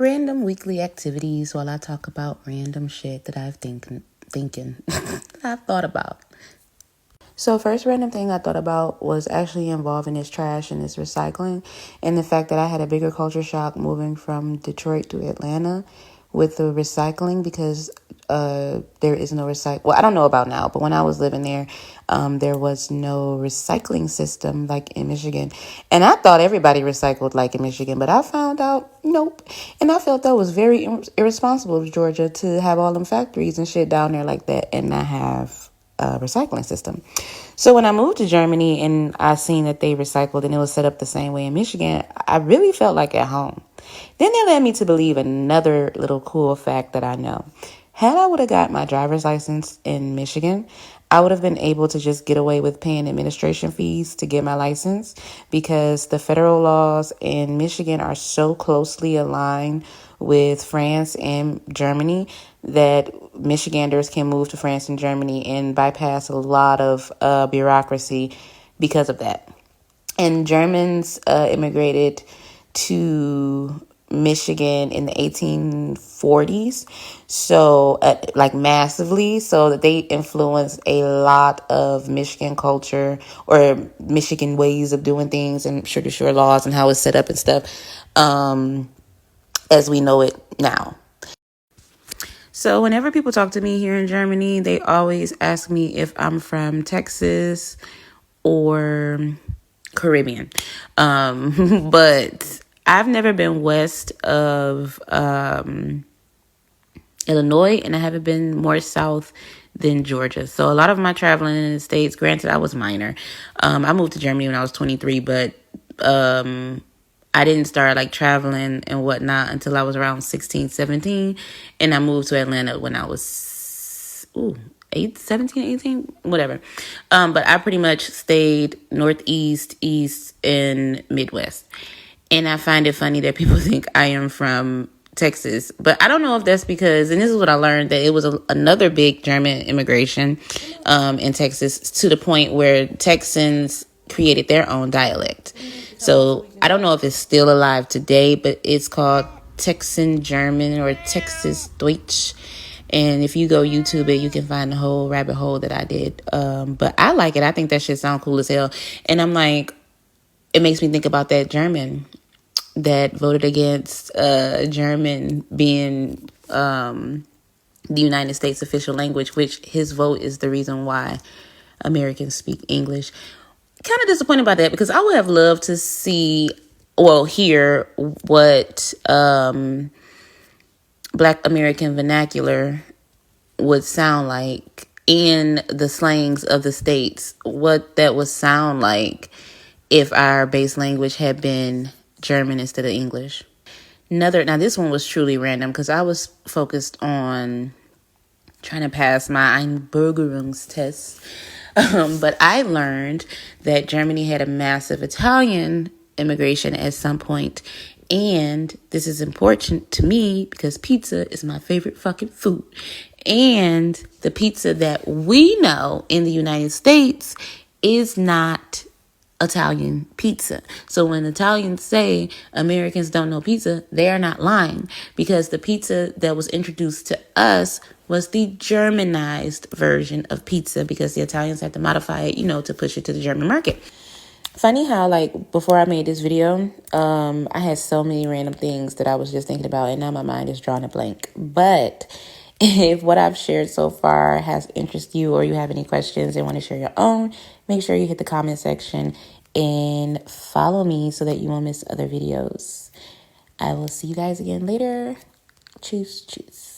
random weekly activities while I talk about random shit that I've thought about. So first random thing I thought about was actually involving this trash and this recycling, and the fact that I had a bigger culture shock moving from Detroit to Atlanta with the recycling, because there is no recycle. Well, I don't know about now, but when I was living there, there was no recycling system like in Michigan. And I thought everybody recycled like in Michigan, but I found out nope. And I felt that was very irresponsible of Georgia to have all them factories and shit down there like that and not have a recycling system. So when I moved to Germany and I seen that they recycled and it was set up the same way in Michigan, I really felt like at home. Then they led me to believe another little cool fact that I know. Had I would have got my driver's license in Michigan, I would have been able to just get away with paying administration fees to get my license, because the federal laws in Michigan are so closely aligned with France and Germany that Michiganders can move to France and Germany and bypass a lot of bureaucracy because of that. And Germans immigrated to Michigan in the 1840s, so like massively, so that they influenced a lot of Michigan culture or Michigan ways of doing things and sugar shore laws and how it's set up and stuff, as we know it now. So whenever people talk to me here in Germany, they always ask me if I'm from Texas or Caribbean. But I've never been west of Illinois, and I haven't been more south than Georgia. So a lot of my traveling in the States, granted, I was minor. I moved to Germany when I was 23, but I didn't start like traveling and whatnot until I was around 16, 17. And I moved to Atlanta when I was 17, 18, whatever. But I pretty much stayed Northeast, East, and Midwest. And I find it funny that people think I am from Texas. But I don't know if that's because, and this is what I learned, that it was another big German immigration in Texas, to the point where Texans created their own dialect. So I don't know if it's still alive today, but it's called Texan German or Texas Deutsch. And if you go YouTube it, you can find the whole rabbit hole that I did. But I like it. I think that shit sound cool as hell. And I'm like, it makes me think about that German that voted against German being the United States official language, which his vote is the reason why Americans speak English. Kind of disappointed by that, because I would have loved to hear what Black American vernacular would sound like in the slangs of the states, what that would sound like if our base language had been German instead of English. Now this one was truly random because I was focused on trying to pass my Einbürgerungstest. But I learned that Germany had a massive Italian immigration at some point. And this is important to me because pizza is my favorite fucking food. And the pizza that we know in the United States is not Italian pizza. So when Italians say Americans don't know pizza, they are not lying, because the pizza that was introduced to us was the Germanized version of pizza, because the Italians had to modify it, to push it to the German market. Funny how, like, before I made this video, I had so many random things that I was just thinking about, and now my mind is drawing a blank. But if what I've shared so far has interested you, or you have any questions and want to share your own, make sure you hit the comment section and follow me so that you won't miss other videos. I will see you guys again later. Tschüss, tschüss.